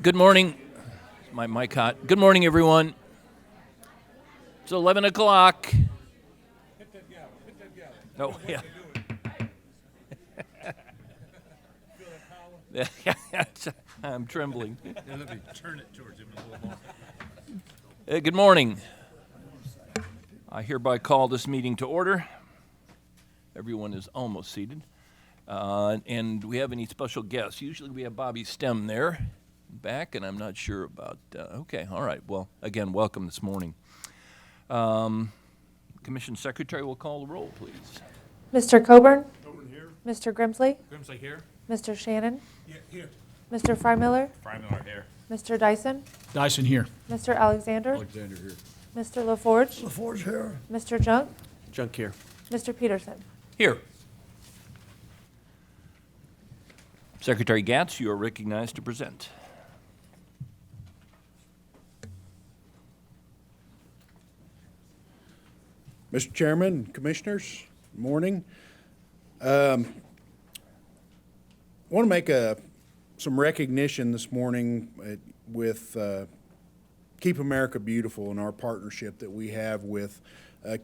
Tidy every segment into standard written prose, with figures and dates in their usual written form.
Good morning. My mic hot. Good morning, everyone. It's 11 o'clock. Hit that gavel. Hit that gavel. Oh, yeah. Feel that power? I'm trembling. Yeah, let me turn it towards him a little more. Good morning. I hereby call this meeting to order. Everyone is almost seated. And do we have any special guests? Usually we have Bobby Stem there back, and I'm not sure about, okay, all right. Well, again, welcome this morning. Commission Secretary will call the roll, please. Mr. Coburn? Coburn here. Mr. Grimsley? Grimsley here. Mr. Shannon? Yeah, here. Mr. Freimiller? Freimiller here. Mr. Dyson? Dyson here. Mr. Alexander? Alexander here. Mr. LaForge? LaForge here. Mr. Junk? Junk here. Mr. Peterson? Here. Secretary Gatz, you are recognized to present. Mr. Chairman, Commissioners, good morning. Want to make some recognition this morning with Keep America Beautiful and our partnership that we have with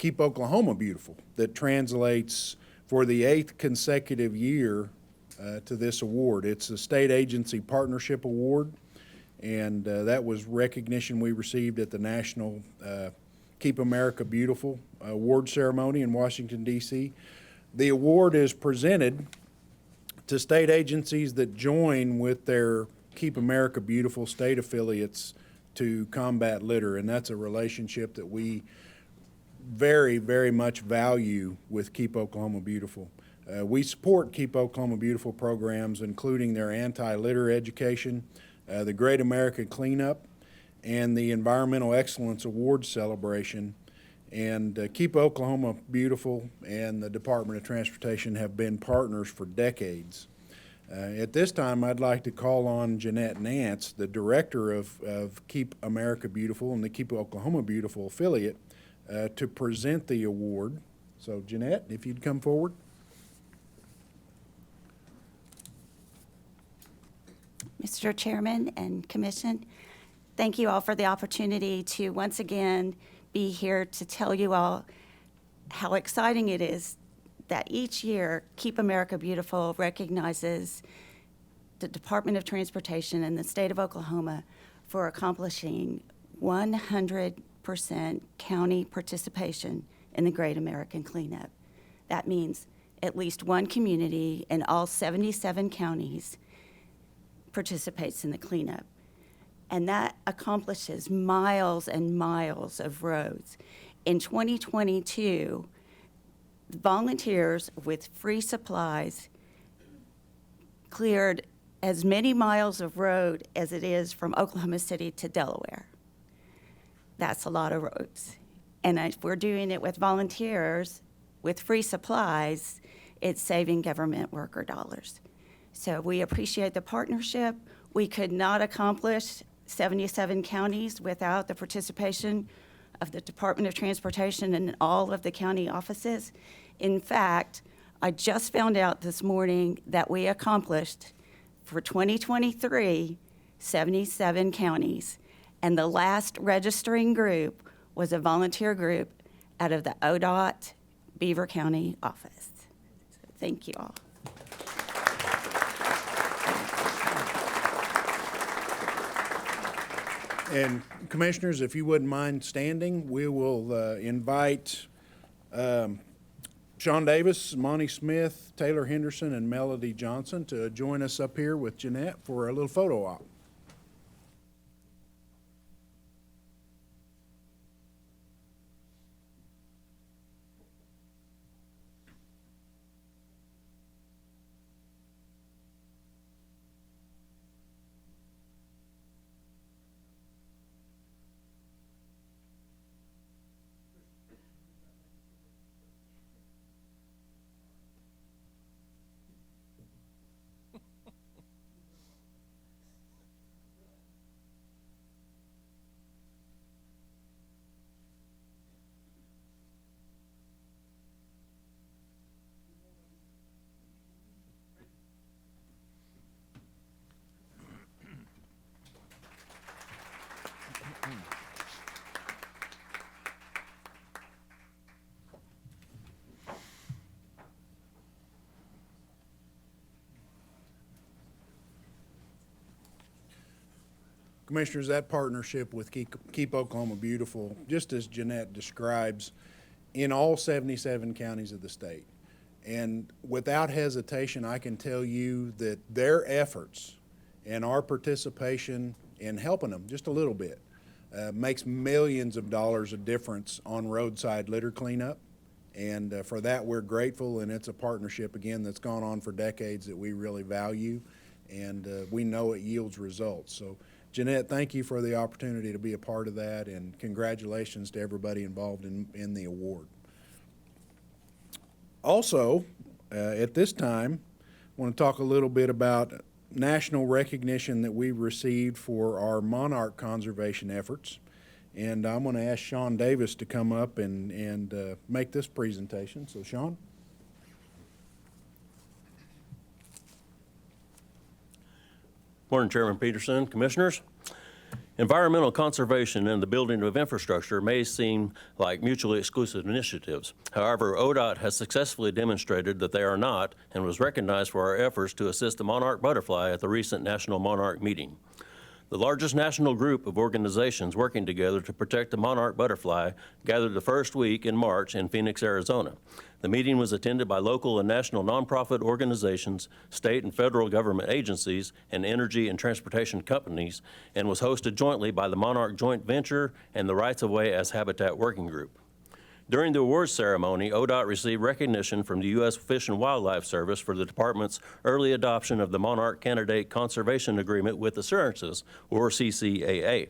Keep Oklahoma Beautiful that translates for the 8th consecutive year to this award. It's a state agency partnership award, and that was recognition we received at the National Keep America Beautiful award ceremony in Washington, D.C. The award is presented to state agencies that join with their Keep America Beautiful state affiliates to combat litter, and that's a relationship that we very, very much value with Keep Oklahoma Beautiful. We support Keep Oklahoma Beautiful programs, including their anti-litter education, the Great American Cleanup, and the Environmental Excellence Award celebration. And Keep Oklahoma Beautiful and the Department of Transportation have been partners for decades. At this time, I'd like to call on Jeanette Nance, the director of Keep America Beautiful and the Keep Oklahoma Beautiful affiliate, to present the award. So Jeanette, if you'd come forward. Mr. Chairman and Commission, thank you all for the opportunity to once again be here to tell you all how exciting it is that each year Keep America Beautiful recognizes the Department of Transportation and the state of Oklahoma for accomplishing 100% county participation in the Great American Cleanup. That means at least one community in all 77 counties participates in the cleanup. And that accomplishes miles and miles of roads. In 2022, volunteers with free supplies cleared as many miles of road as it is from Oklahoma City to Delaware. That's a lot of roads. And if we're doing it with volunteers with free supplies, it's saving government worker dollars. So we appreciate the partnership. We could not accomplish 77 counties without the participation of the Department of Transportation and all of the county offices. In fact, I just found out this morning that we accomplished for 2023, 77 counties. And the last registering group was a volunteer group out of the ODOT Beaver County office. So thank you all. And Commissioners, if you wouldn't mind standing, we will invite Sean Davis, Monty Smith, Taylor Henderson, and Melody Johnson to join us up here with Jeanette for a little photo op. Commissioners, that partnership with Keep Oklahoma Beautiful, just as Jeanette describes, in all 77 counties of the state. And without hesitation, I can tell you that their efforts and our participation in helping them just a little bit makes millions of dollars of difference on roadside litter cleanup. And for that, we're grateful, and it's a partnership, again, that's gone on for decades that we really value, and we know it yields results. So, Jeanette, thank you for the opportunity to be a part of that, and congratulations to everybody involved in the award. Also, at this time, I want to talk a little bit about national recognition that we received for our monarch conservation efforts. And I'm going to ask Sean Davis to come up and make this presentation. So, Sean? Morning, Chairman Peterson, Commissioners. Environmental conservation and the building of infrastructure may seem like mutually exclusive initiatives. However, ODOT has successfully demonstrated that they are not, and was recognized for our efforts to assist the monarch butterfly at the recent National Monarch Meeting. The largest national group of organizations working together to protect the monarch butterfly gathered the first week in March in Phoenix, Arizona. The meeting was attended by local and national nonprofit organizations, state and federal government agencies, and energy and transportation companies, and was hosted jointly by the Monarch Joint Venture and the Rights of Way as Habitat Working Group. During the awards ceremony, ODOT received recognition from the U.S. Fish and Wildlife Service for the department's early adoption of the Monarch Candidate Conservation Agreement with Assurances, or CCAA.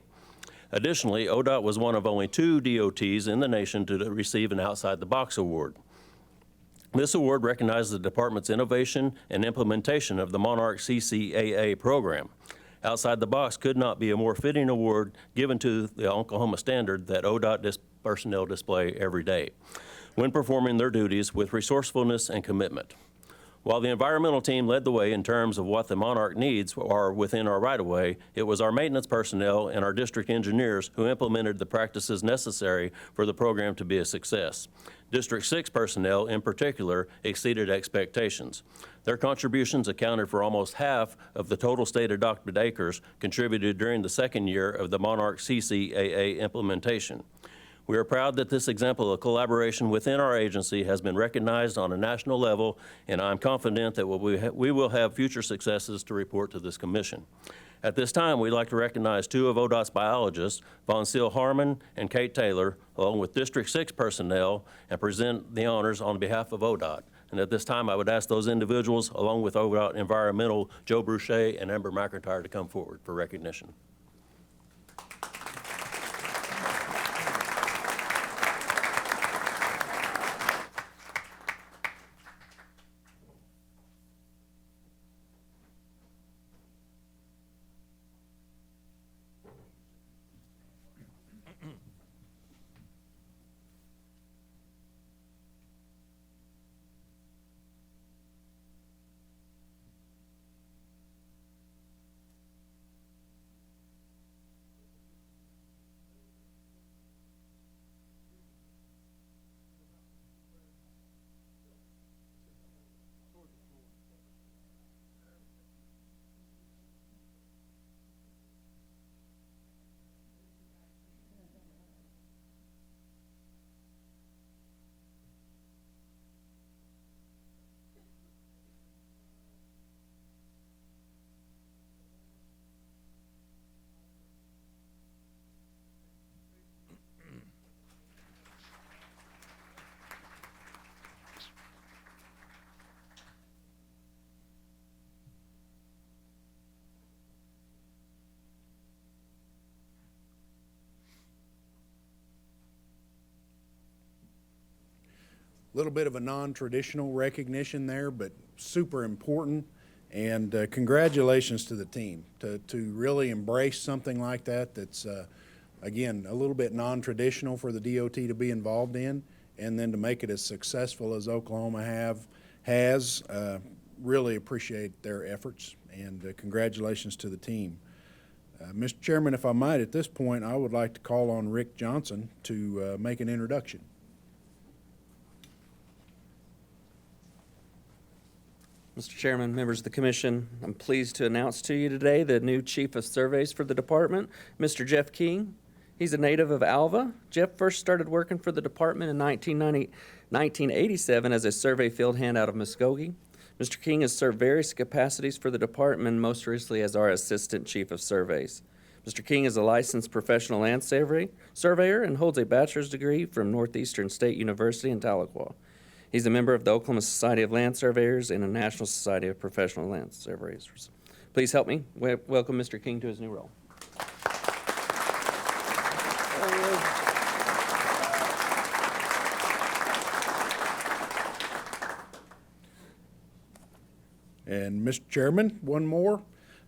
Additionally, ODOT was one of only 2 DOTs in the nation to receive an Outside the Box award. This award recognizes the department's innovation and implementation of the Monarch CCAA program. Outside the Box could not be a more fitting award given to the Oklahoma standard that ODOT personnel display every day when performing their duties with resourcefulness and commitment. While the environmental team led the way in terms of what the Monarch needs are within our right-of-way, it was our maintenance personnel and our district engineers who implemented the practices necessary for the program to be a success. District 6 personnel, in particular, exceeded expectations. Their contributions accounted for almost half of the total state-adopted acres contributed during the second year of the Monarch CCAA implementation. We are proud that this example of collaboration within our agency has been recognized on a national level, and I'm confident that we will have future successes to report to this commission. At this time, we'd like to recognize 2 of ODOT's biologists, Von Seal Harmon and Kate Taylor, along with District 6 personnel, and present the honors on behalf of ODOT. And at this time, I would ask those individuals, along with ODOT Environmental, Joe Bruchet and Amber McIntyre, to come forward for recognition. A little bit of a non-traditional recognition there, but super important. And congratulations to the team to really embrace something like that that's, again, a little bit non-traditional for the DOT to be involved in, and then to make it as successful as Oklahoma has. Really appreciate their efforts, and congratulations to the team. Mr. Chairman, if I might, at this point, I would like to call on Rick Johnson to make an introduction. Mr. Chairman, members of the commission, I'm pleased to announce to you today the new Chief of Surveys for the department, Mr. Jeff King. He's a native of Alva. Jeff first started working for the department in 1987 as a survey field hand out of Muskogee. Mr. King has served various capacities for the department, most recently as our Assistant Chief of Surveys. Mr. King is a licensed professional land surveyor and holds a bachelor's degree from Northeastern State University in Tahlequah. He's a member of the Oklahoma Society of Land Surveyors and the National Society of Professional Land Surveyors. Please help me welcome Mr. King to his new role. And Mr. Chairman, one more.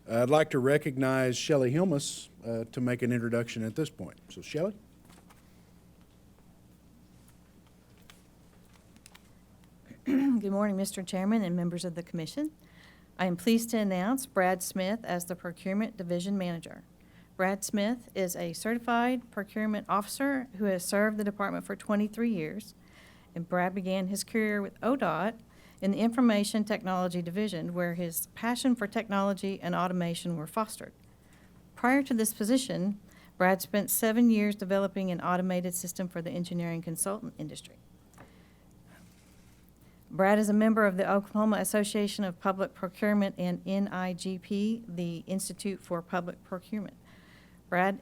I'd like to recognize Shelley Hilmus to make an introduction at this point. So Shelley? Good morning, Mr. Chairman and members of the commission. I am pleased to announce Brad Smith as the Procurement Division Manager. Brad Smith is a certified procurement officer who has served the department for 23 years. And Brad began his career with ODOT in the Information Technology Division, where his passion for technology and automation were fostered. Prior to this position, Brad spent 7 years developing an automated system for the engineering consultant industry. Brad is a member of the Oklahoma Association of Public Procurement and NIGP, the Institute for Public Procurement. Brad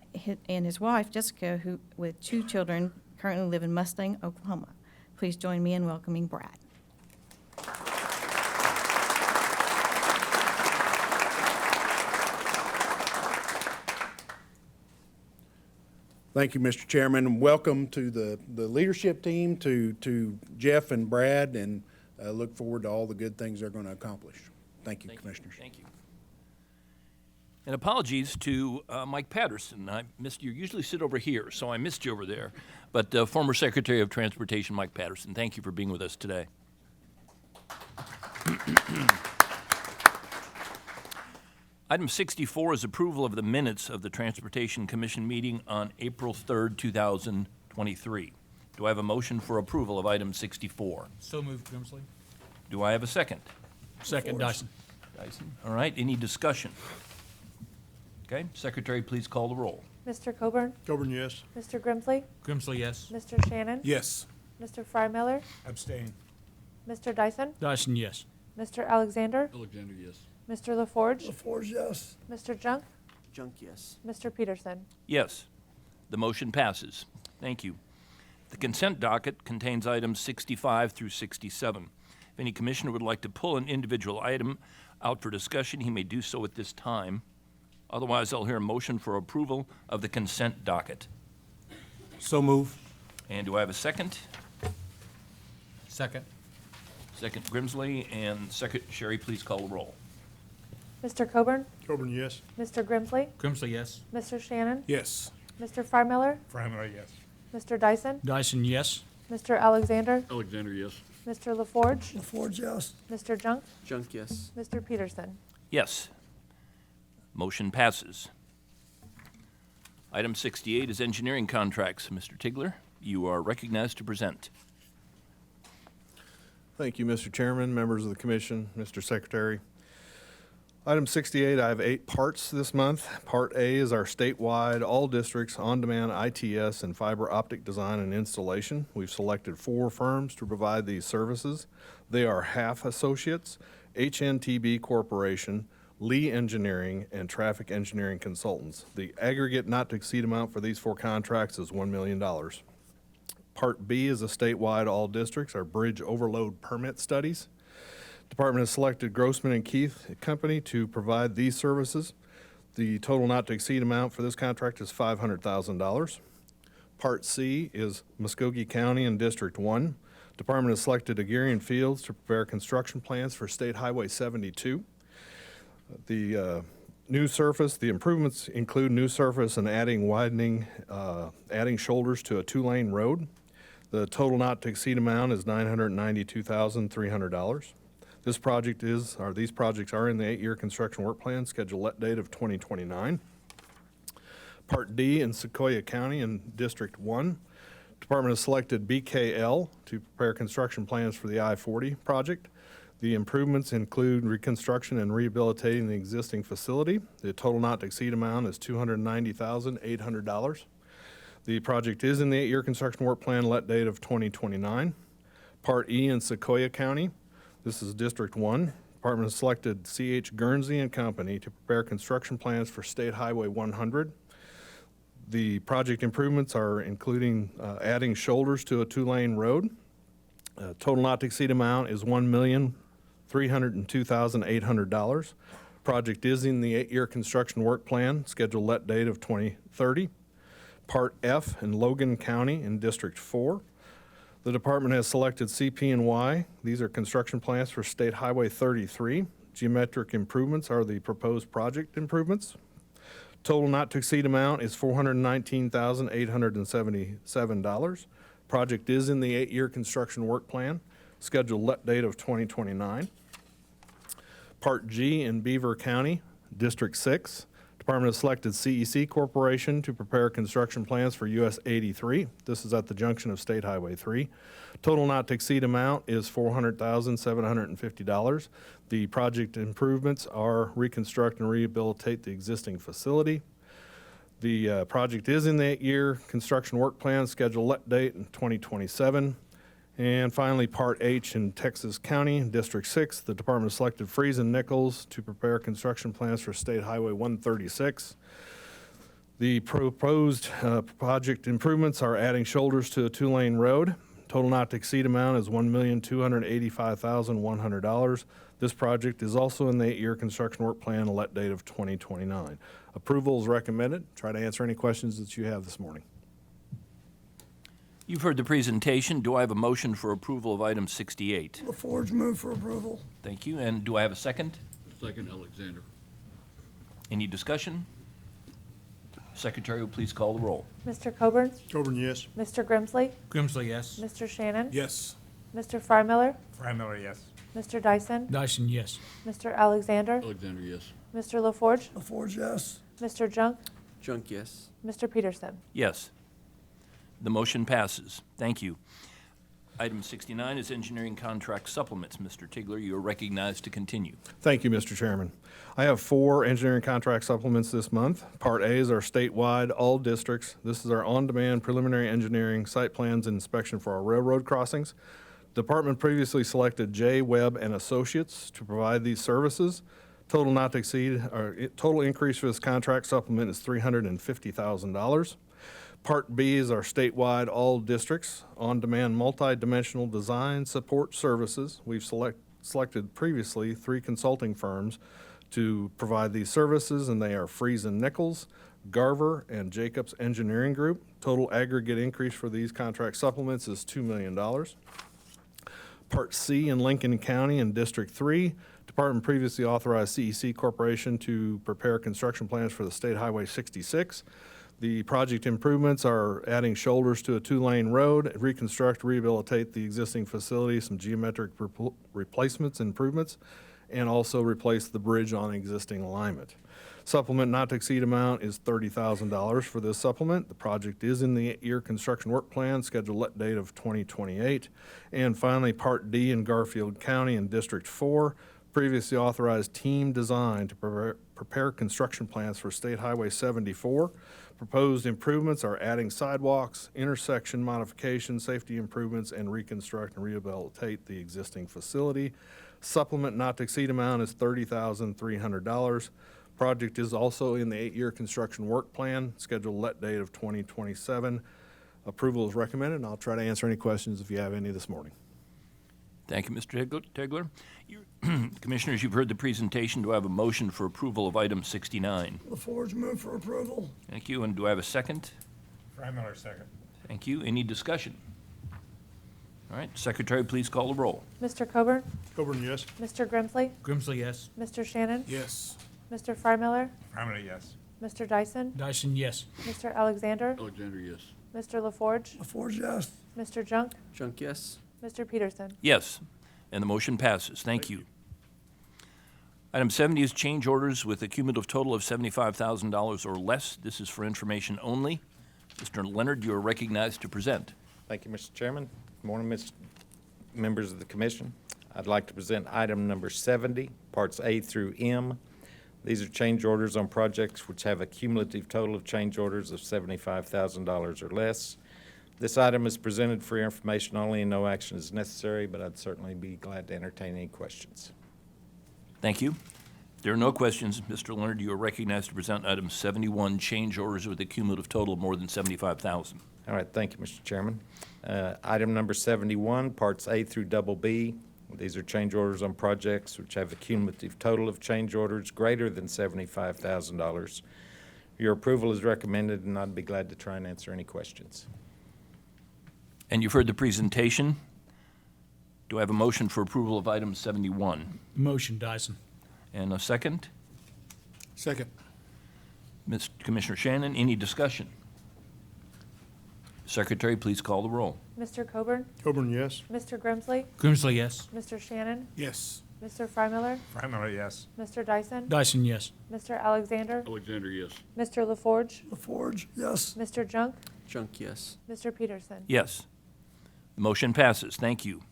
and his wife, Jessica, who with 2 children, currently live in Mustang, Oklahoma. Please join me in welcoming Brad. Thank you, Mr. Chairman, and welcome to the leadership team, to Jeff and Brad, and look forward to all the good things they're going to accomplish. Thank you, Commissioners. Thank you. And apologies to Mike Patterson. I missed you. Usually sit over here, so I missed you over there. But former Secretary of Transportation Mike Patterson, thank you for being with us today. Item 64 is approval of the minutes of the Transportation Commission meeting on April 3rd, 2023. Do I have a motion for approval of item 64? So moved, Grimsley. Do I have a second? Second, Dyson. Dyson. All right, any discussion? Okay, Secretary, please call the roll. Mr. Coburn? Coburn, yes. Mr. Grimsley? Grimsley, yes. Mr. Shannon? Yes. Mr. Frymiller? Abstain. Mr. Dyson? Dyson, yes. Mr. Alexander? Alexander, yes. Mr. LaForge? LaForge, yes. Mr. Junk? Junk, yes. Mr. Peterson? Yes, the motion passes. Thank you. The consent docket contains items 65 through 67. If any commissioner would like to pull an individual item out for discussion, he may do so at this time. Otherwise, I'll hear a motion for approval of the consent docket. So move. And do I have a second? Second. Second Grimsley, and Second Sherry, please call the roll. Mr. Coburn? Coburn, yes. Mr. Grimsley? Grimsley, yes. Mr. Shannon? Yes. Mr. Frymiller? Frymer, yes. Mr. Dyson? Dyson, yes. Mr. Alexander? Alexander, yes. Mr. LaForge? LaForge, yes. Mr. Junk? Junk, yes. Mr. Peterson? Yes. Motion passes. Item 68 is engineering contracts. Mr. Tigler, you are recognized to present. Thank you, Mr. Chairman, members of the commission, Mr. Secretary. Item 68, I have 8 parts this month. Part A is our statewide, all districts, on-demand ITS and fiber optic design and installation. We've selected 4 firms to provide these services. They are Half Associates, HNTB Corporation, Lee Engineering, and Traffic Engineering Consultants. The aggregate not-to-exceed amount for these 4 contracts is $1 million. Part B is a statewide, all districts, our bridge overload permit studies. Department has selected Grossman and Keith Company to provide these services. The total not-to-exceed amount for this contract is $500,000. Part C is Muskogee County and District 1. Department has selected Aguirre and Fields to prepare construction plans for State Highway 72. The improvements include new surface and adding shoulders to a 2-lane road. The total not-to-exceed amount is $992,300. These projects are in the 8-year construction work plan, scheduled let date of 2029. Part D in Sequoia County and District 1. Department has selected BKL to prepare construction plans for the I-40 project. The improvements include reconstruction and rehabilitating the existing facility. The total not to exceed amount is $290,800. The project is in the 8-year construction work plan, let date of 2029. Part E in Sequoia County. This is District 1. Department has selected C.H. Guernsey and Company to prepare construction plans for State Highway 100. The project improvements are including adding shoulders to a 2-lane road. Total not to exceed amount is $1,302,800. Project is in the 8-year construction work plan, scheduled let date of 2030. Part F in Logan County in District 4. The department has selected CP&Y. These are construction plans for State Highway 33. Geometric improvements are the proposed project improvements. Total not to exceed amount is $419,877. Project is in the 8-year construction work plan, scheduled let date of 2029. Part G in Beaver County, District 6. Department has selected CEC Corporation to prepare construction plans for US 83. This is at the junction of State Highway 3. Total not to exceed amount is $400,750. The project improvements are reconstruct and rehabilitate the existing facility. The project is in the 8-year construction work plan, scheduled let date in 2027. And finally, Part H in Texas County, District 6, the department selected Freeze and Nichols to prepare construction plans for State Highway 136. The proposed project improvements are adding shoulders to a 2-lane road. Total not to exceed amount is $1,285,100. This project is also in the 8-year construction work plan, a let date of 2029. Approval is recommended. Try to answer any questions that you have this morning. You've heard the presentation. Do I have a motion for approval of item 68? LaForge move for approval. Thank you. And do I have a second? Second, Alexander. Any discussion? Secretary will please call the roll. Mr. Coburn? Coburn, yes. Mr. Grimsley? Grimsley, yes. Mr. Shannon? Yes. Mr. Frymiller? Frymiller, yes. Mr. Dyson? Dyson, yes. Mr. Alexander? Alexander, yes. Mr. LaForge? LaForge, yes. Mr. Junk? Junk, yes. Mr. Peterson? Yes. The motion passes. Thank you. Item 69 is engineering contract supplements. Mr. Tigler, you are recognized to continue. Thank you, Mr. Chairman. I have 4 engineering contract supplements this month. Part A is our statewide, all districts. This is our on-demand preliminary engineering, site plans, and inspection for our railroad crossings. Department previously selected J. Webb and Associates to provide these services. Total not to exceed, total increase for this contract supplement is $350,000. Part B is our statewide, all districts, on-demand multi-dimensional design support services. We've selected previously 3 consulting firms to provide these services, and they are Freeze and Nichols, Garver, and Jacobs Engineering Group. Total aggregate increase for these contract supplements is $2 million. Part C in Lincoln County in District 3, Department previously authorized CEC Corporation to prepare construction plans for the State Highway 66. The project improvements are adding shoulders to a 2-lane road, reconstruct, rehabilitate the existing facility, some geometric replacements, improvements, and also replace the bridge on existing alignment. Supplement not to exceed amount is $30,000 for this supplement. The project is in the 8-year construction work plan, scheduled let date of 2028. And finally, Part D in Garfield County in District 4, previously authorized Team Design to prepare construction plans for State Highway 74. Proposed improvements are adding sidewalks, intersection modifications, safety improvements, and reconstruct and rehabilitate the existing facility. Supplement not to exceed amount is $30,300. Project is also in the 8-year construction work plan, scheduled let date of 2027. Approval is recommended, and I'll try to answer any questions if you have any this morning. Thank you, Mr. Tegler. Commissioners, you've heard the presentation. Do I have a motion for approval of item 69? LaForge move for approval. Thank you. And do I have a second? Frymiller, second. Thank you. Any discussion? All right, Secretary, please call the roll. Mr. Coburn? Coburn, yes. Mr. Grimsley? Grimsley, yes. Mr. Shannon? Yes. Mr. Frymiller? Frymiller, yes. Mr. Dyson? Dyson, yes. Mr. Alexander? Alexander, yes. Mr. LaForge? LaForge, yes. Mr. Junk? Junk, yes. Mr. Peterson? Yes, and the motion passes. Thank you. Item 70 is change orders with a cumulative total of $75,000 or less. This is for information only. Mr. Leonard, you are recognized to present. Thank you, Mr. Chairman. Good morning, members of the commission. I'd like to present item number 70, parts A through M. These are change orders on projects which have a cumulative total of change orders of $75,000 or less. This item is presented for your information only and no action is necessary, but I'd certainly be glad to entertain any questions. Thank you. If there are no questions, Mr. Leonard, you are recognized to present item 71, change orders with a cumulative total of more than $75,000. All right, thank you, Mr. Chairman. Item number 71, parts A through double B. These are change orders on projects which have a cumulative total of change orders greater than $75,000. Your approval is recommended, and I'd be glad to try and answer any questions. And you've heard the presentation. Do I have a motion for approval of item 71? Motion, Dyson. And a second? Second. Commissioner Shannon, any discussion? Secretary, please call the roll. Mr. Coburn? Coburn, yes. Mr. Grimsley? Grimsley, yes. Mr. Shannon? Yes. Mr. Freimiller? Freimiller, yes. Mr. Dyson? Dyson, yes. Mr. Alexander? Alexander, yes. Mr. LaForge? LaForge, yes. Mr. Junk? Junk, yes. Mr. Peterson? Yes. The motion passes. Thank you.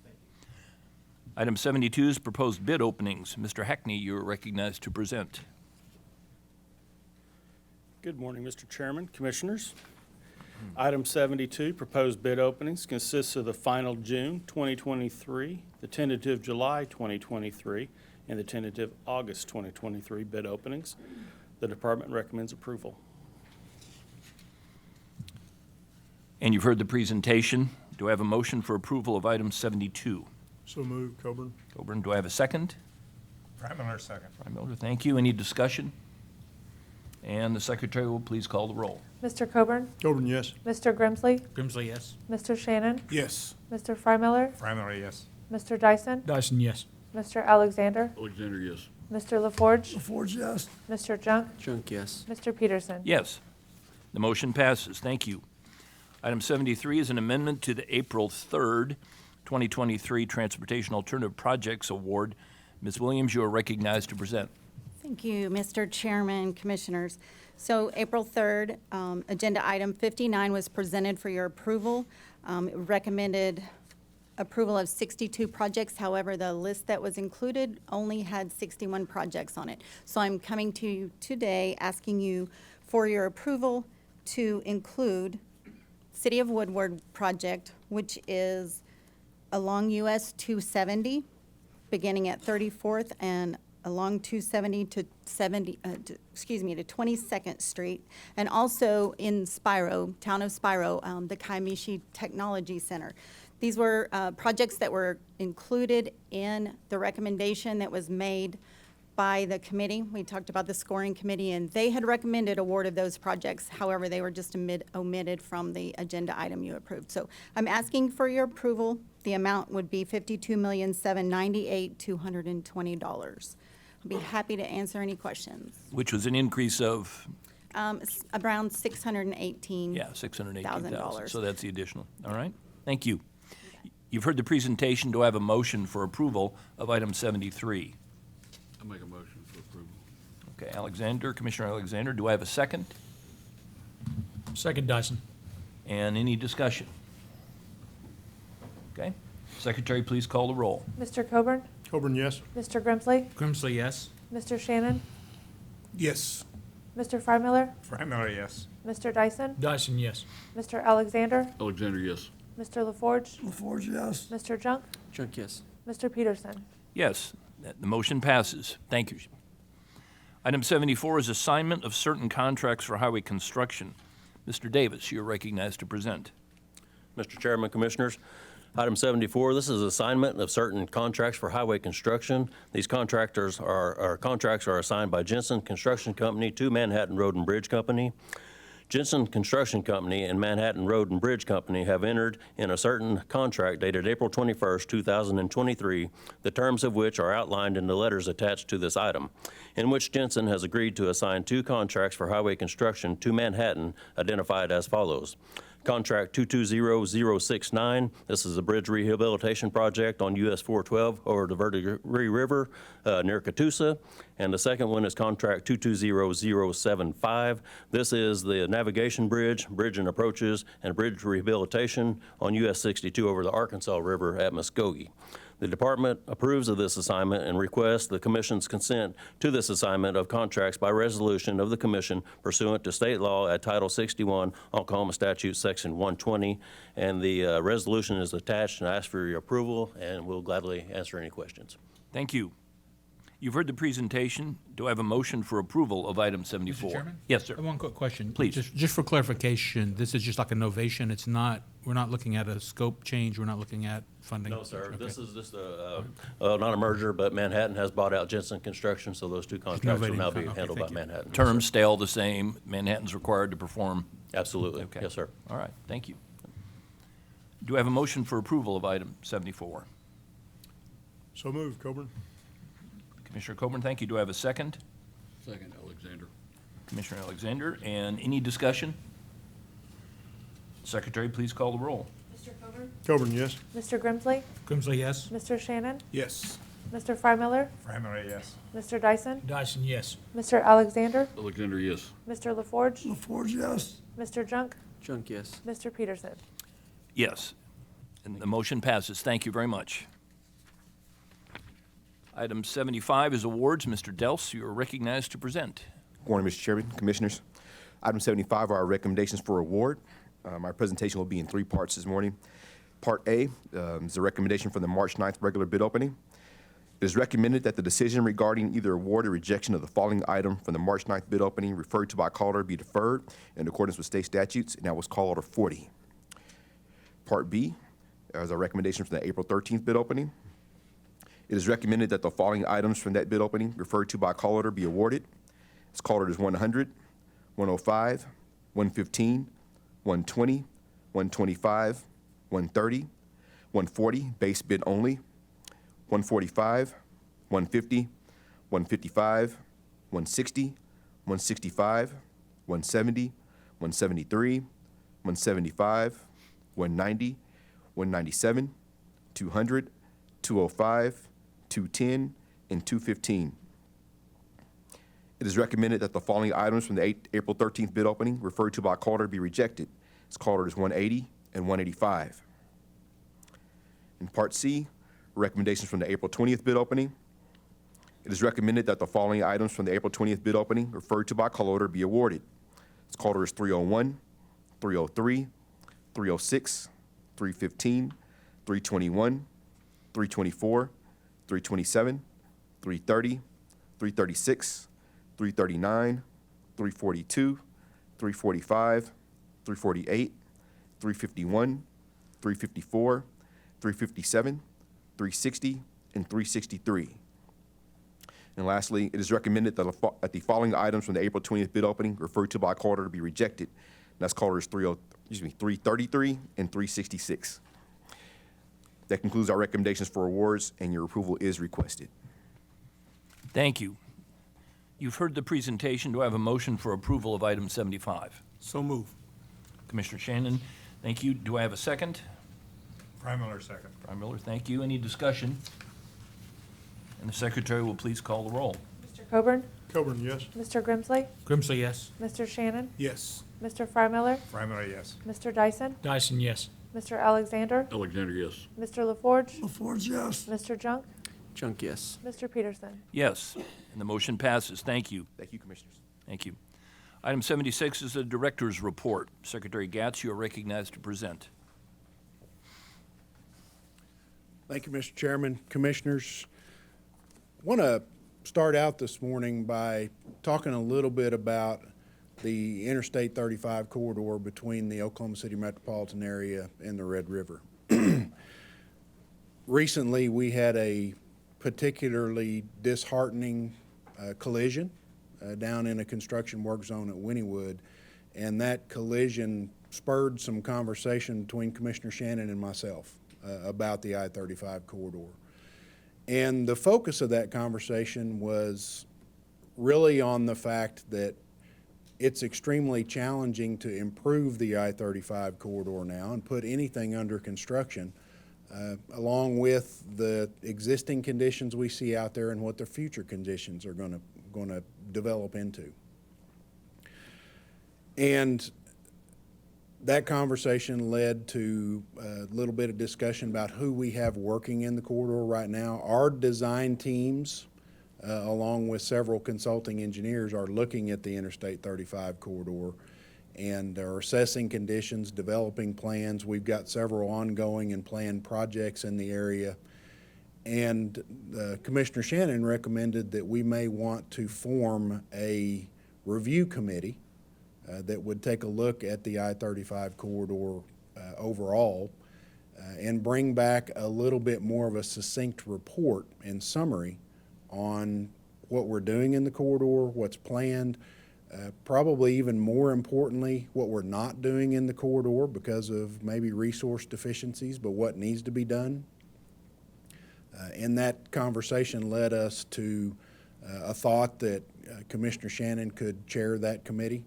Item 72 is proposed bid openings. Mr. Hackney, you are recognized to present. Good morning, Mr. Chairman, Commissioners. Item 72, proposed bid openings, consists of the final June 2023, the tentative July 2023, and the tentative August 2023 bid openings. The department recommends approval. And you've heard the presentation. Do I have a motion for approval of item 72? So moved, Coburn. Coburn, do I have a second? Freimiller, second. Freimiller, thank you. Any discussion? And the secretary will please call the roll. Mr. Coburn? Coburn, yes. Mr. Grimsley? Grimsley, yes. Mr. Shannon? Yes. Mr. Freimiller? Freimiller, yes. Mr. Dyson? Dyson, yes. Mr. Alexander? Alexander, yes. Mr. LaForge? LaForge, yes. Mr. Junk? Junk, yes. Mr. Peterson? Yes. The motion passes. Thank you. Item 73 is an amendment to the April 3rd, 2023 Transportation Alternative Projects Award. Ms. Williams, you are recognized to present. Thank you, Mr. Chairman, Commissioners. So April 3rd, Agenda Item 59 was presented for your approval. It recommended approval of 62 projects. However, the list that was included only had 61 projects on it. So I'm coming to you today asking you for your approval to include City of Woodward project, which is along US 270, beginning at 34th and along 270 to 22nd Street, and also in Spiro, town of Spiro, the Kaimishi Technology Center. These were projects that were included in the recommendation that was made by the committee. We talked about the scoring committee, and they had recommended award of those projects. However, they were just omitted from the agenda item you approved. So I'm asking for your approval. The amount would be $52,798,220. I'll be happy to answer any questions. Which was an increase of, It's around $618,000. yeah, $618,000. So that's the additional. All right. Thank you. You've heard the presentation. Do I have a motion for approval of item 73? I'll make a motion for approval. Okay, Alexander, Commissioner Alexander, do I have a second? Second, Dyson. And any discussion? Okay. Secretary, please call the roll. Mr. Coburn? Coburn, yes. Mr. Grimsley? Grimsley, yes. Mr. Shannon? Yes. Mr. Freimiller? Freimiller, yes. Mr. Dyson? Dyson, yes. Mr. Alexander? Alexander, yes. Mr. LaForge? LaForge, yes. Mr. Junk? Junk, yes. Mr. Peterson? Yes, the motion passes. Thank you. Item 74 is assignment of certain contracts for highway construction. Mr. Davis, you're recognized to present. Mr. Chairman, Commissioners, item 74, this is assignment of certain contracts for highway construction. These contracts are assigned by Jensen Construction Company to Manhattan Road and Bridge Company. Jensen Construction Company and Manhattan Road and Bridge Company have entered in a certain contract dated April 21st, 2023, the terms of which are outlined in the letters attached to this item, in which Jensen has agreed to assign 2 contracts for highway construction to Manhattan, identified as follows. Contract 220069, this is a bridge rehabilitation project on US 412 over the Verdigris River near Catoosa. And the second one is contract 220075. This is the navigation bridge and approaches, and bridge rehabilitation on US 62 over the Arkansas River at Muskogee. The department approves of this assignment and requests the commission's consent to this assignment of contracts by resolution of the commission pursuant to state law at Title 61, Oklahoma Statute, Section 120. And the resolution is attached, and I ask for your approval, and we'll gladly answer any questions. Thank you. You've heard the presentation. Do I have a motion for approval of item 74? Mr. Chairman? Yes, sir. I have one quick question. Please. Just for clarification, this is just like a novation. It's not, we're not looking at a scope change. We're not looking at funding. No, sir. Okay. This is just not a merger, but Manhattan has bought out Jensen Construction, so those two contracts will novating now the be fund. Okay, handled by thank you. Manhattan. Terms stay all the same. Manhattan's required to perform. Absolutely. Okay. Yes, sir. All right, thank you. Do I have a motion for approval of item 74? So moved, Coburn. Commissioner Coburn, thank you. Do I have a second? Second, Alexander. Commissioner Alexander, and any discussion? Secretary, please call the roll. Mr. Coburn? Coburn, yes. Mr. Grimsley? Grimsley, yes. Mr. Shannon? Yes. Mr. Freimiller? Frymer, yes. Mr. Dyson? Dyson, yes. Mr. Alexander? Alexander, yes. Mr. LaForge? LaForge, yes. Mr. Junk? Junk, yes. Mr. Peterson? Yes, and the motion passes. Thank you very much. Item 75 is awards. Mr. Dels, you are recognized to present. Good morning, Mr. Chairman, Commissioners. Item 75 are our recommendations for award. My presentation will be in three parts this morning. Part A is a recommendation for the March 9th regular bid opening. It is recommended that the decision regarding either award or rejection of the following item from the March 9th bid opening referred to by call order be deferred in accordance with state statutes, and that was call order 40. Part B is a recommendation from the April 13th bid opening. It is recommended that the following items from that bid opening referred to by call order be awarded. It's call orders 100, 105, 115, 120, 125, 130, 140, base bid only, 145, 150, 155, 160, 165, 170, 173, 175, 190, 197, 200, 205, 210, and 215. It is recommended that the following items from the April 13th bid opening referred to by call order be rejected. It's call orders 180 and 185. In Part C, recommendations from the April 20th bid opening. It is recommended that the following items from the April 20th bid opening referred to by call order be awarded. It's call orders 301, 303, 306, 315, 321, 324, 327, 330, 336, 339, 342, 345, 348, 351, 354, 357, 360, and 363. And lastly, it is recommended that the following items from the April 20th bid opening referred to by call order be rejected. And that's call orders 333 and 366. That concludes our recommendations for awards, and your approval is requested. Thank you. You've heard the presentation. Do I have a motion for approval of item 75? So moved. Commissioner Shannon, thank you. Do I have a second? Frymer, second. Brian Miller, thank you. Any discussion? And the secretary will please call the roll. Mr. Coburn? Coburn, yes. Mr. Grimsley? Grimsley, yes. Mr. Shannon? Yes. Mr. Freimiller? Frymer, yes. Mr. Dyson? Dyson, yes. Mr. Alexander? Alexander, yes. Mr. LaForge? LaForge, yes. Mr. Junk? Junk, yes. Mr. Peterson? Yes, and the motion passes. Thank you. Thank you, Commissioners. Thank you. Item 76 is the director's report. Secretary Gatz, you are recognized to present. Thank you, Mr. Chairman, Commissioners. I want to start out this morning by talking a little bit about the Interstate 35 corridor between the Oklahoma City metropolitan area and the Red River. Recently, we had a particularly disheartening collision down in a construction work zone at Wynnewood, and that collision spurred some conversation between Commissioner Shannon and myself about the I-35 corridor. And the focus of that conversation was really on the fact that it's extremely challenging to improve the I-35 corridor now and put anything under construction, along with the existing conditions we see out there and what the future conditions are going to develop into. And That conversation led to a little bit of discussion about who we have working in the corridor right now. Our design teams, along with several consulting engineers, are looking at the Interstate 35 corridor and are assessing conditions, developing plans. We've got several ongoing and planned projects in the area. And Commissioner Shannon recommended that we may want to form a review committee that would take a look at the I-35 corridor overall and bring back a little bit more of a succinct report and summary on what we're doing in the corridor, what's planned, probably even more importantly, what we're not doing in the corridor because of maybe resource deficiencies, but what needs to be done. And that conversation led us to a thought that Commissioner Shannon could chair that committee.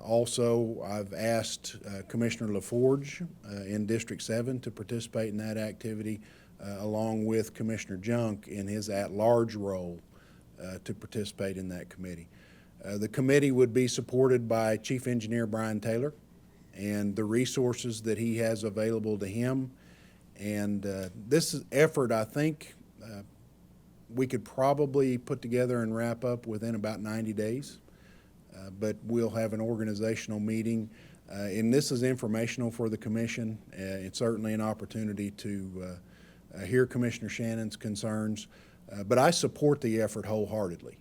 Also, I've asked Commissioner LaForge in District 7 to participate in that activity, along with Commissioner Junk in his at-large role to participate in that committee. The committee would be supported by Chief Engineer Brian Taylor and the resources that he has available to him. And this effort, I think, we could probably put together and wrap up within about 90 days. But we'll have an organizational meeting. And this is informational for the commission. It's certainly an opportunity to hear Commissioner Shannon's concerns. But I support the effort wholeheartedly.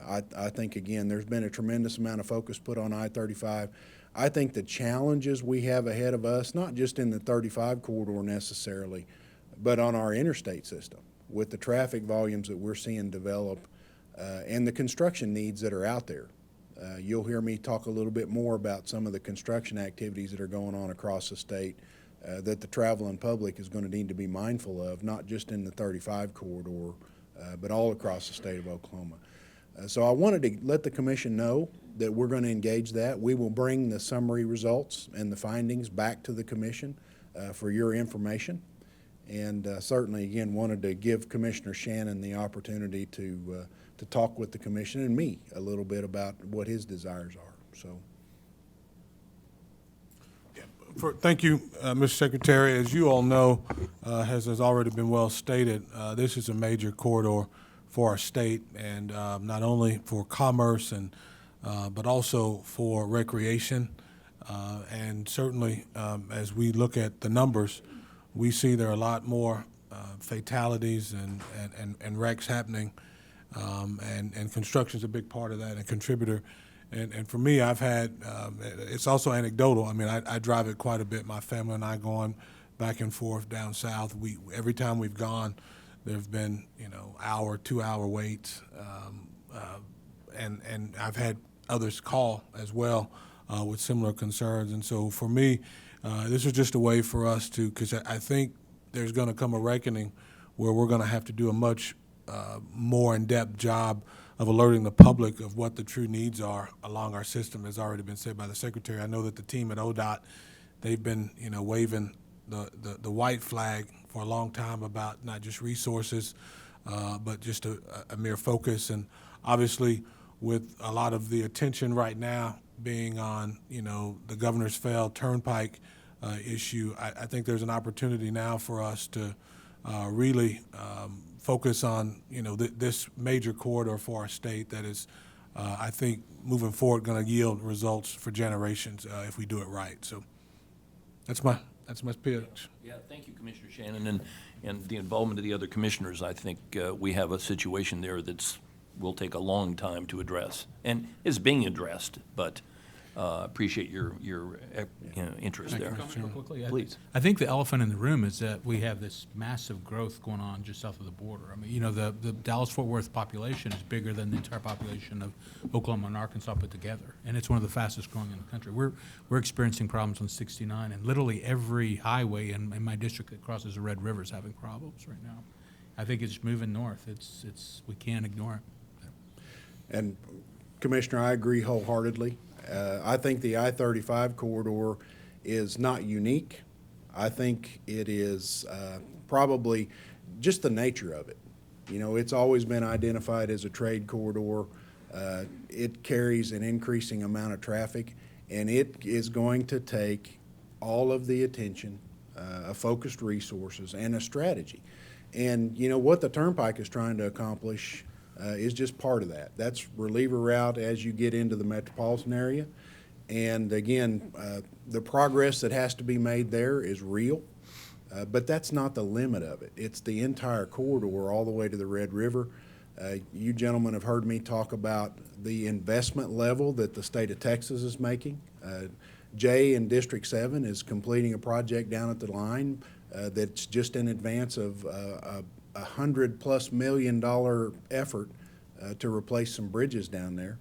I think, again, there's been a tremendous amount of focus put on I-35. I think the challenges we have ahead of us, not just in the 35 corridor necessarily, but on our interstate system, with the traffic volumes that we're seeing develop and the construction needs that are out there. You'll hear me talk a little bit more about some of the construction activities that are going on across the state that the traveling public is going to need to be mindful of, not just in the 35 corridor, but all across the state of Oklahoma. So I wanted to let the commission know that we're going to engage that. We will bring the summary results and the findings back to the commission for your information. And certainly, again, wanted to give Commissioner Shannon the opportunity to talk with the commission and me a little bit about what his desires are. So. Thank you, Mr. Secretary. As you all know, as has already been well stated, this is a major corridor for our state, and not only for commerce and but also for recreation. And certainly, as we look at the numbers, we see there are a lot more fatalities and wrecks happening, and construction is a big part of that and contributor. And for me, I've had, it's also anecdotal. I mean, I drive it quite a bit. My family and I going back and forth down south. Every time we've gone, there've been, hour, 2-hour waits. And I've had others call as well with similar concerns. And so for me, this is just a way for us to, because I think there's going to come a reckoning where we're going to have to do a much more in-depth job of alerting the public of what the true needs are along our system, has already been said by the Secretary. I know that the team at ODOT, they've been, waving the white flag for a long time about not just resources, but just a mere focus. And obviously, with a lot of the attention right now being on, the Governor's Fell Turnpike issue, I think there's an opportunity now for us to really focus on, this major corridor for our state that is, I think, moving forward, going to yield results for generations if we do it right. So that's my pitch. Yeah, thank you, Commissioner Shannon, and the involvement of the other commissioners. I think we have a situation there that's will take a long time to address and is being addressed, but appreciate your interest there. Quickly, Please. I think the elephant in the room is that we have this massive growth going on just south of the border. I mean, the Dallas-Fort Worth population is bigger than the entire population of Oklahoma and Arkansas put together, and it's one of the fastest growing in the country. We're experiencing problems on 69, and literally every highway in my district that crosses the Red River is having problems right now. I think it's moving north. We can't ignore it. And Commissioner, I agree wholeheartedly. I think the I-35 corridor is not unique. I think it is probably just the nature of it. It's always been identified as a trade corridor. It carries an increasing amount of traffic, And it is going to take all of the attention, focused resources, and a strategy. And you know what the Turnpike is trying to accomplish is just part of that. That's reliever route as you get into the metropolitan area. And again, the progress that has to be made there is real, but that's not the limit of it. It's the entire corridor all the way to the Red River. You gentlemen have heard me talk about the investment level that the state of Texas is making. Jay in District 7 is completing a project down at the line that's just in advance of a $100+ million effort to replace some bridges down there.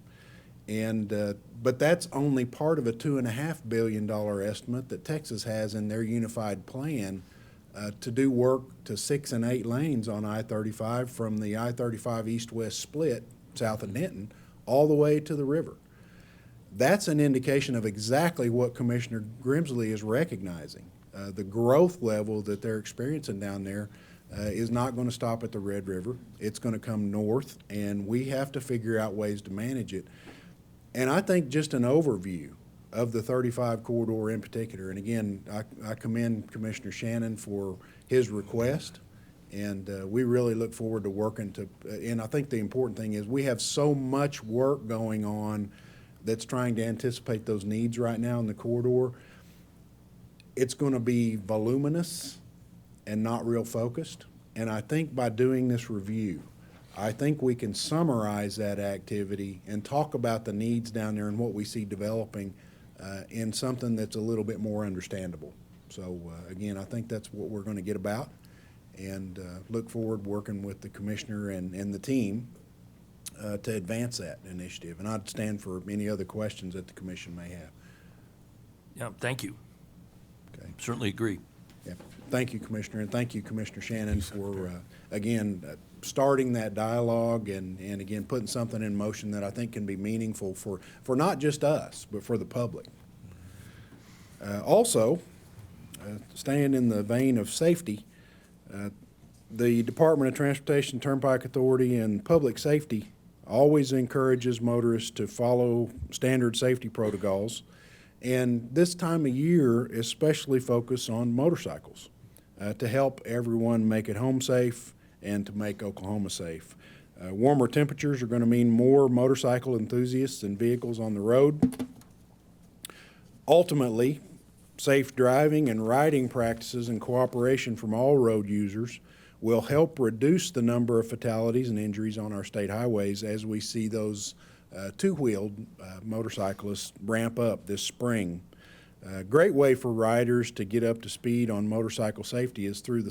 And but that's only part of a $2.5 billion estimate that Texas has in their unified plan to do work to 6 and 8 lanes on I-35 from the I-35 east-west split south of Denton all the way to the river. That's an indication of exactly what Commissioner Grimsley is recognizing. The growth level that they're experiencing down there is not going to stop at the Red River. It's going to come north, and we have to figure out ways to manage it. And I think just an overview of the 35 corridor in particular, and again, I commend Commissioner Shannon for his request, and we really look forward to working to, and I think the important thing is we have so much work going on that's trying to anticipate those needs right now in the corridor. It's going to be voluminous and not real focused, and I think by doing this review, I think we can summarize that activity and talk about the needs down there and what we see developing in something that's a little bit more understandable. So again, I think that's what we're going to get about, and look forward working with the commissioner and the team to advance that initiative. And I'd stand for any other questions that the commission may have. Yeah, thank you. Okay. Certainly agree. Yeah. Thank you, Commissioner, and thank you, Commissioner Shannon, for, again, starting that dialogue and again, putting something in motion that I think can be meaningful for not just us, but for the public. Also, staying in the vein of safety, the Department of Transportation, Turnpike Authority, and Public Safety always encourages motorists to follow standard safety protocols. And this time of year especially focus on motorcycles to help everyone make it home safe and to make Oklahoma safe. Warmer temperatures are going to mean more motorcycle enthusiasts and vehicles on the road. Ultimately, safe driving and riding practices and cooperation from all road users will help reduce the number of fatalities and injuries on our state highways as we see those two-wheeled motorcyclists ramp up this spring. A great way for riders to get up to speed on motorcycle safety is through the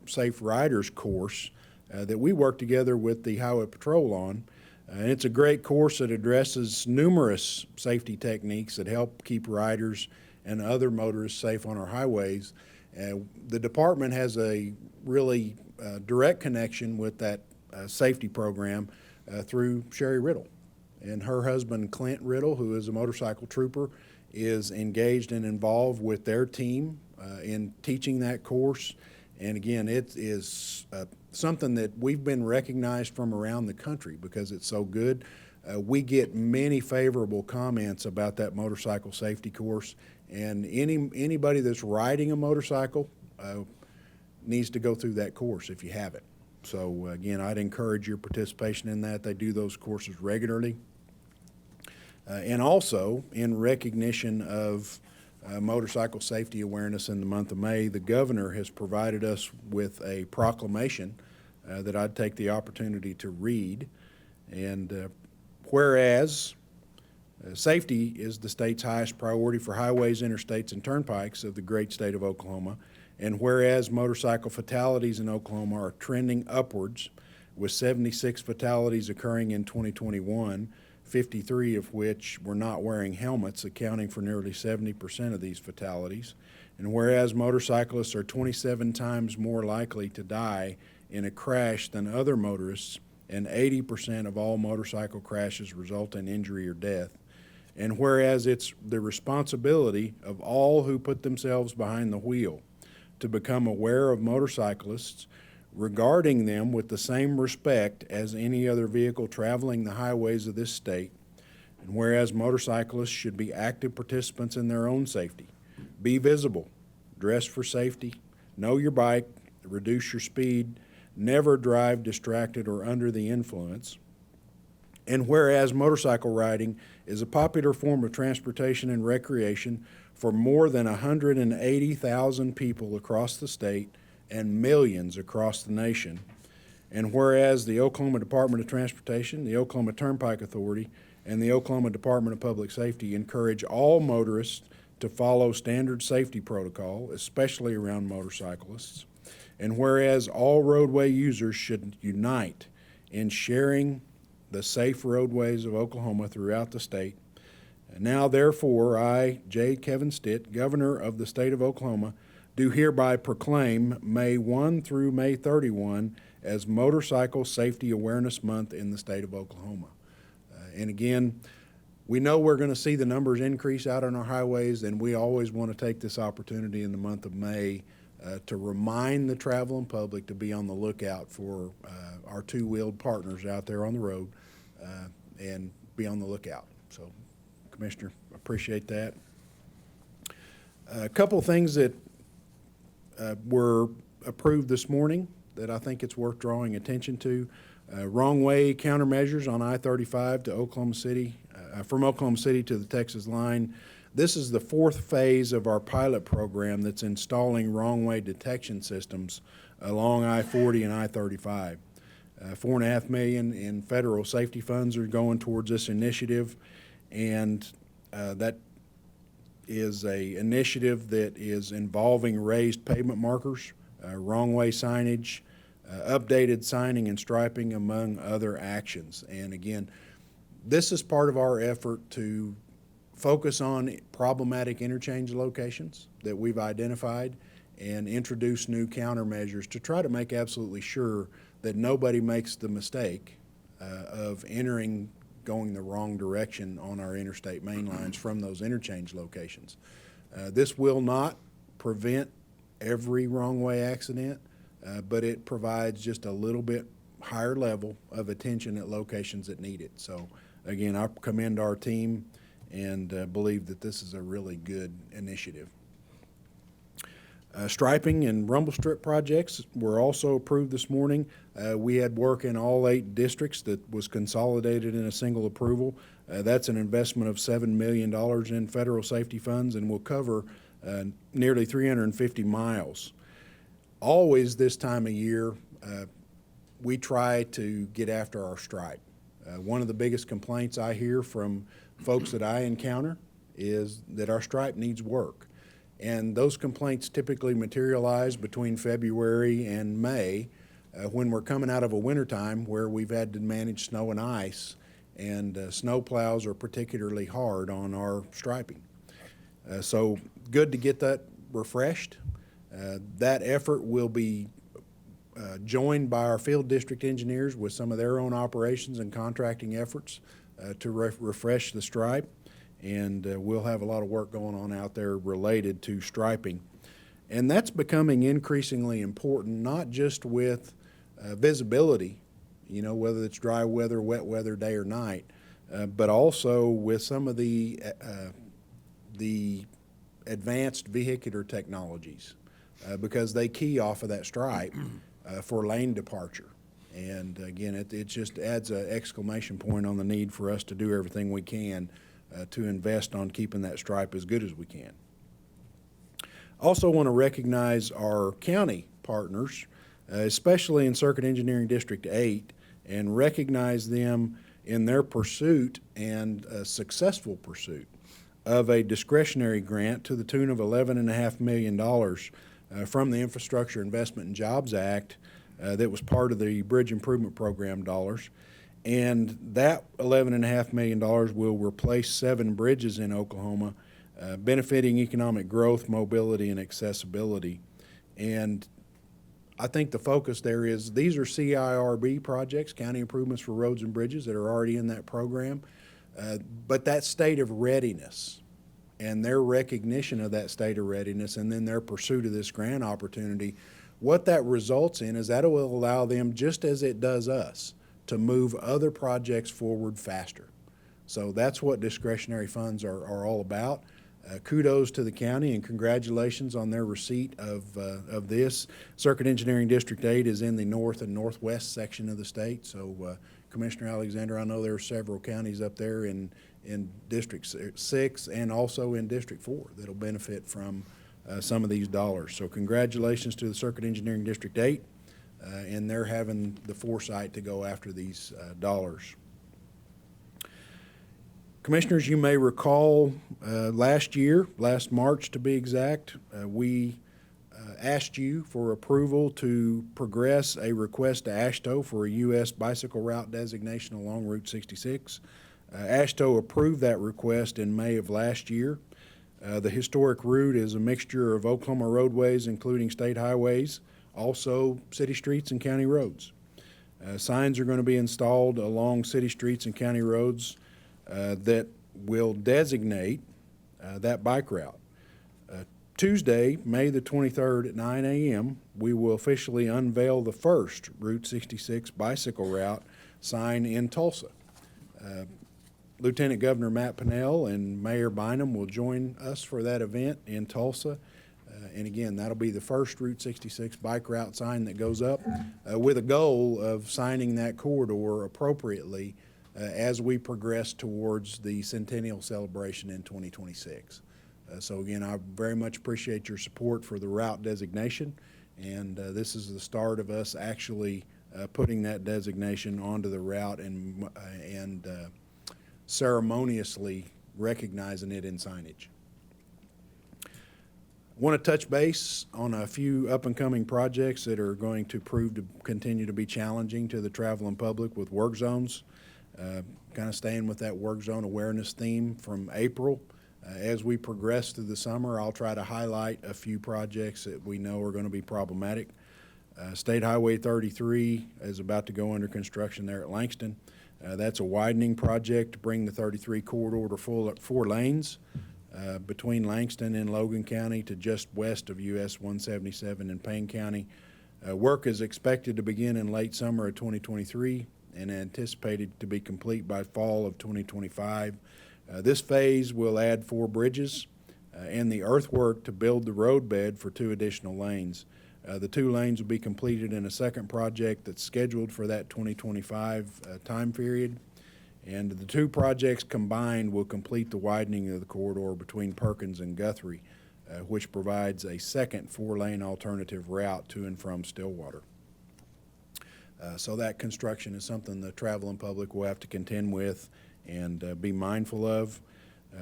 Safe Riders course that we work together with the Highway Patrol on. And it's a great course that addresses numerous safety techniques that help keep riders and other motorists safe on our highways. The department has a really direct connection with that safety program through Sherry Riddle. And her husband, Clint Riddle, who is a motorcycle trooper, is engaged and involved with their team in teaching that course. And again, it is something that we've been recognized from around the country because it's so good. We get many favorable comments about that motorcycle safety course, and anybody that's riding a motorcycle needs to go through that course if you haven't. So again, I'd encourage your participation in that. They do those courses regularly. And also, in recognition of motorcycle safety awareness in the month of May, the governor has provided us with a proclamation that I'd take the opportunity to read. And whereas safety is the state's highest priority for highways, interstates, and turnpikes of the great state of Oklahoma, and whereas motorcycle fatalities in Oklahoma are trending upwards, with 76 fatalities occurring in 2021, 53 of which were not wearing helmets, accounting for nearly 70% of these fatalities. And whereas motorcyclists are 27 times more likely to die in a crash than other motorists, and 80% of all motorcycle crashes result in injury or death. And whereas it's the responsibility of all who put themselves behind the wheel to become aware of motorcyclists, regarding them with the same respect as any other vehicle traveling the highways of this state, And whereas motorcyclists should be active participants in their own safety, be visible, dress for safety, know your bike, reduce your speed, never drive distracted or under the influence. And whereas motorcycle riding is a popular form of transportation and recreation for more than 180,000 people across the state and millions across the nation. And whereas the Oklahoma Department of Transportation, the Oklahoma Turnpike Authority, and the Oklahoma Department of Public Safety encourage all motorists to follow standard safety protocol, especially around motorcyclists. And whereas all roadway users should unite in sharing the safe roadways of Oklahoma throughout the state. And now, therefore, I, J. Kevin Stitt, Governor of the State of Oklahoma, do hereby proclaim May 1 through May 31 as Motorcycle Safety Awareness Month in the state of Oklahoma. And again, we know we're going to see the numbers increase out on our highways, and we always want to take this opportunity in the month of May to remind the traveling public to be on the lookout for our two-wheeled partners out there on the road and be on the lookout. So, Commissioner, appreciate that. A couple of things that were approved this morning that I think it's worth drawing attention to. Wrong way countermeasures on I-35 to Oklahoma City, from Oklahoma City to the Texas line. This is the fourth phase of our pilot program that's installing wrong way detection systems along I-40 and I-35. $4.5 million in federal safety funds are going towards this initiative, and that is a initiative that is involving raised pavement markers, wrong way signage, updated signing and striping, among other actions. And again, this is part of our effort to focus on problematic interchange locations that we've identified and introduce new countermeasures to try to make absolutely sure that nobody makes the mistake of going the wrong direction on our interstate main lines from those interchange locations. This will not prevent every wrong way accident, but it provides just a little bit higher level of attention at locations that need it. So again, I commend our team and believe that this is a really good initiative. Striping and rumble strip projects were also approved this morning. We had work in all 8 districts that was consolidated in a single approval. That's an investment of $7 million in federal safety funds and will cover nearly 350 miles. Always this time of year, we try to get after our stripe. One of the biggest complaints I hear from folks that I encounter is that our stripe needs work. And those complaints typically materialize between February and May when we're coming out of a wintertime where we've had to manage snow and ice, and snow plows are particularly hard on our striping. So good to get that refreshed. That effort will be joined by our field district engineers with some of their own operations and contracting efforts to refresh the stripe. And we'll have a lot of work going on out there related to striping. And that's becoming increasingly important, not just with visibility, you know, whether it's dry weather, wet weather, day or night, but also with some of the advanced vehicular technologies, because they key off of that stripe for lane departure. And again, it just adds an exclamation point on the need for us to do everything we can to invest on keeping that stripe as good as we can. Also want to recognize our county partners, especially in Circuit Engineering District 8, and recognize them in their pursuit and successful pursuit of a discretionary grant to the tune of $11.5 million from the Infrastructure Investment and Jobs Act that was part of the Bridge Improvement Program dollars. And that $11.5 million will replace 7 bridges in Oklahoma, benefiting economic growth, mobility, and accessibility. And I think the focus there is these are CIRB projects, County Improvements for Roads and Bridges, that are already in that program. But that state of readiness and their recognition of that state of readiness and then their pursuit of this grant opportunity, what that results in is that it will allow them, just as it does us, to move other projects forward faster. So that's what discretionary funds are all about. Kudos to the county and congratulations on their receipt of this. Circuit Engineering District 8 is in the north and northwest section of the state. So Commissioner Alexander, I know there are several counties up there in District 6 and also in District 4 that'll benefit from some of these dollars. So congratulations to the Circuit Engineering District 8, and they're having the foresight to go after these dollars. Commissioners, you may recall last March to be exact, we asked you for approval to progress a request to AASHTO for a U.S. bicycle route designation along Route 66. AASHTO approved that request in May of last year. The historic route is a mixture of Oklahoma roadways, including state highways, also city streets and county roads. Signs are going to be installed along city streets and county roads that will designate that bike route. Tuesday, May the 23rd at 9 a.m., we will officially unveil the first Route 66 bicycle route sign in Tulsa. Lieutenant Governor Matt Pinnell and Mayor Bynum will join us for that event in Tulsa. And again, that'll be the first Route 66 bike route sign that goes up with a goal of signing that corridor appropriately as we progress towards the centennial celebration in 2026. So again, I very much appreciate your support for the route designation, and this is the start of us actually putting that designation onto the route and ceremoniously recognizing it in signage. I want to touch base on a few up-and-coming projects that are going to prove to continue to be challenging to the traveling public with work zones. Kind of staying with that work zone awareness theme from April. As we progress through the summer, I'll try to highlight a few projects that we know are going to be problematic. State Highway 33 is about to go under construction there at Langston. That's a widening project to bring the 33 corridor to 4 lanes between Langston and Logan County to just west of US 177 in Payne County. Work is expected to begin in late summer of 2023 and anticipated to be complete by fall of 2025. This phase will add 4 bridges and the earthwork to build the roadbed for 2 additional lanes. The 2 lanes will be completed in a second project that's scheduled for that 2025 time period. And the 2 projects combined will complete the widening of the corridor between Perkins and Guthrie, which provides a second 4-lane alternative route to and from Stillwater. So that construction is something the traveling public will have to contend with and be mindful of.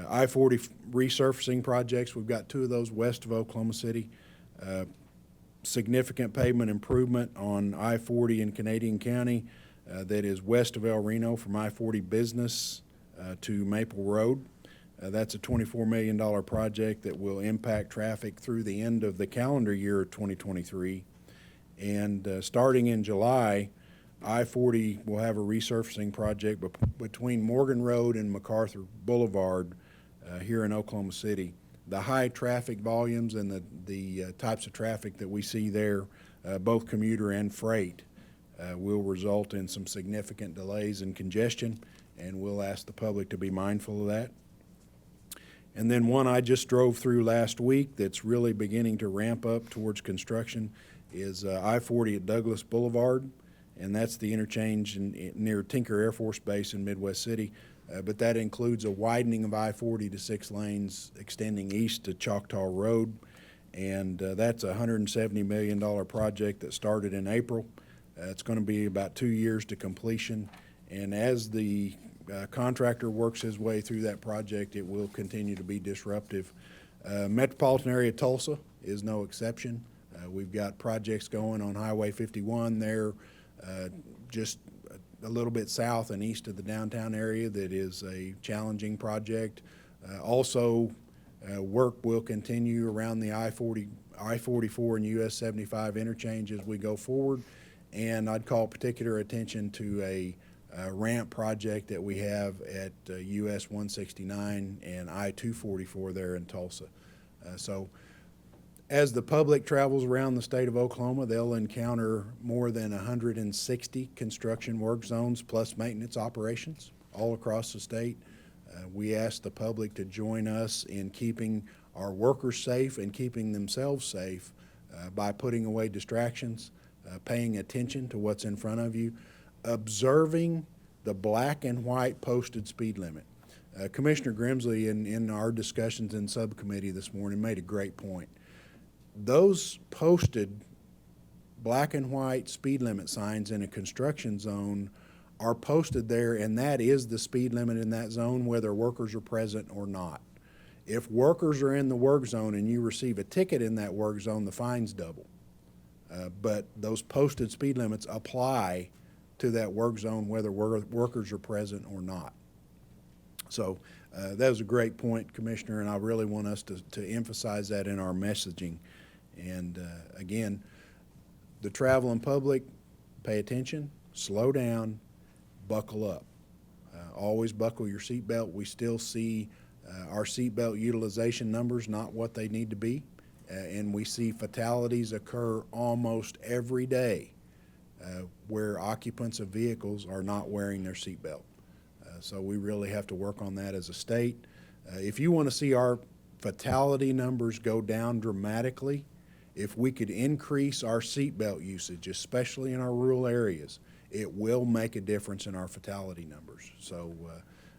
I-40 resurfacing projects, we've got 2 of those west of Oklahoma City. Significant pavement improvement on I-40 in Canadian County that is west of El Reno from I-40 Business to Maple Road. That's a $24 million project that will impact traffic through the end of the calendar year of 2023. And starting in July, I-40 will have a resurfacing project between Morgan Road and MacArthur Boulevard here in Oklahoma City. The high traffic volumes and the types of traffic that we see there, both commuter and freight, will result in some significant delays and congestion, and we'll ask the public to be mindful of that. And then one I just drove through last week that's really beginning to ramp up towards construction is I-40 at Douglas Boulevard, and that's the interchange near Tinker Air Force Base in Midwest City. But that includes a widening of I-40 to 6 lanes extending east to Choctaw Road, and that's a $170 million project that started in April. It's going to be about 2 years to completion, and as the contractor works his way through that project, it will continue to be disruptive. Metropolitan area Tulsa is no exception. We've got projects going on Highway 51 there, just a little bit south and east of the downtown area that is a challenging project. Also, work will continue around the I-44 and US 75 interchange as we go forward, and I'd call particular attention to a ramp project that we have at US 169 and I-244 there in Tulsa. So as the public travels around the state of Oklahoma, they'll encounter more than 160 construction work zones plus maintenance operations all across the state. We ask the public to join us in keeping our workers safe and keeping themselves safe by putting away distractions, paying attention to what's in front of you, observing the black and white posted speed limit. Commissioner Grimsley, in our discussions in subcommittee this morning, made a great point. Those posted black and white speed limit signs in a construction zone are posted there, and that is the speed limit in that zone, whether workers are present or not. If workers are in the work zone and you receive a ticket in that work zone, the fine's double. But those posted speed limits apply to that work zone whether workers are present or not. So that was a great point, Commissioner, and I really want us to emphasize that in our messaging. And again, the traveling public, pay attention, slow down, buckle up. Always buckle your seatbelt. We still see our seatbelt utilization numbers not what they need to be, and we see fatalities occur almost every day where occupants of vehicles are not wearing their seatbelt. So we really have to work on that as a state. If you want to see our fatality numbers go down dramatically, if we could increase our seatbelt usage, especially in our rural areas, it will make a difference in our fatality numbers. So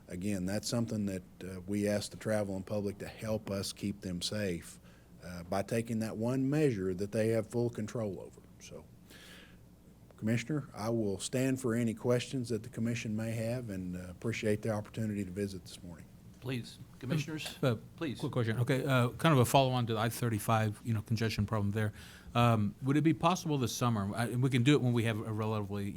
again, that's something that we ask the traveling public to help us keep them safe by taking that one measure that they have full control over. So, Commissioner, I will stand for any questions that the commission may have, and appreciate the opportunity to visit this morning. Please, commissioners, please. Quick question. Okay, kind of a follow-on to the I-35, congestion problem there. Would it be possible this summer, and we can do it when we have a relatively,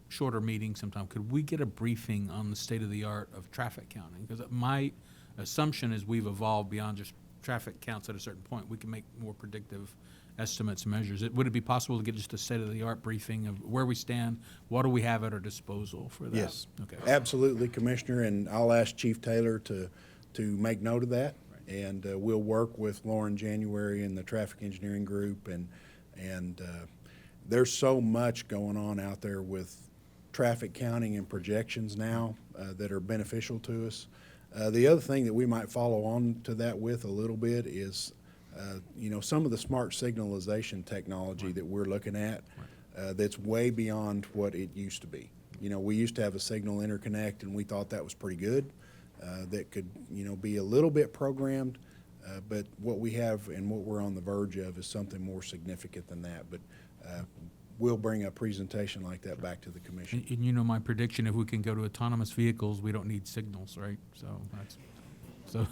shorter meeting sometime, could we get a briefing on the state-of-the-art of traffic counting? Because my assumption is we've evolved beyond just traffic counts at a certain point. We can make more predictive estimates and measures. Would it be possible to get just a state-of-the-art briefing of where we stand? What do we have at our disposal for that? Yes, Okay. absolutely, Commissioner, and I'll ask Chief Taylor to make note of that, and we'll work with Lauren January and the traffic engineering group, and there's so much going on out there with traffic counting and projections now that are beneficial to us. The other thing that we might follow on to that with a little bit is some of the smart signalization technology that we're looking at that's way beyond what it used to be. We used to have a signal interconnect, and we thought that was pretty good. That could, be a little bit programmed, but what we have and what we're on the verge of is something more significant than that. But we'll bring a presentation like that back to the commission. And my prediction, if we can go to autonomous vehicles, we don't need signals, right? So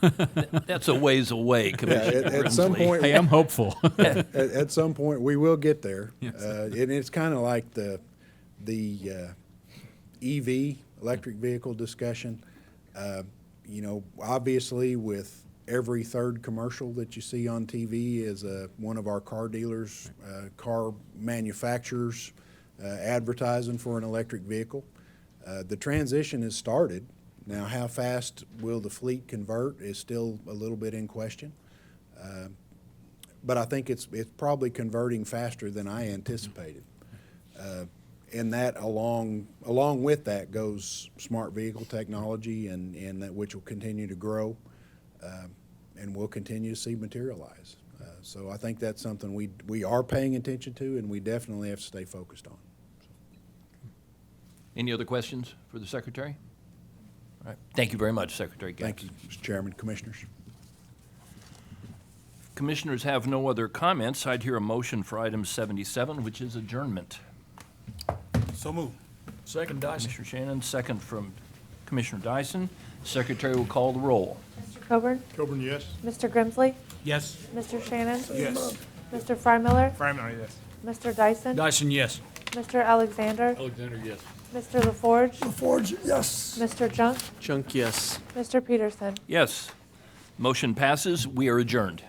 That's a ways away, Commissioner. At some Grimsley. point, Hey, I'm hopeful. at some point, we will get there. Yes. And it's kind of like the EV, electric vehicle discussion. Obviously with every third commercial that you see on TV is one of our car dealers, car manufacturers advertising for an electric vehicle. The transition has started. Now, how fast will the fleet convert is still a little bit in question. But I think it's probably converting faster than I anticipated. And that along with that goes smart vehicle technology, and that which will continue to grow and we'll continue to see materialize. So I think that's something we are paying attention to, and we definitely have to stay focused on. Any other questions for the Secretary? All right. Thank you very much, Secretary Capps. Thank you, Mr. Chairman, Commissioners. Commissioners have no other comments. I'd hear a motion for item 77, which is adjournment. So move. Second, Dyson. Commissioner Shannon, second from Commissioner Dyson. Secretary will call the roll. Mr. Coburn? Coburn, yes. Mr. Grimsley? Yes. Mr. Shannon? Yes. Mr. Freimiller? Fryman, yes. Mr. Dyson? Dyson, yes. Mr. Alexander? Alexander, yes. Mr. LaForge? LaForge, yes. Mr. Junk? Junk, yes. Mr. Peterson? Yes. Motion passes. We are adjourned.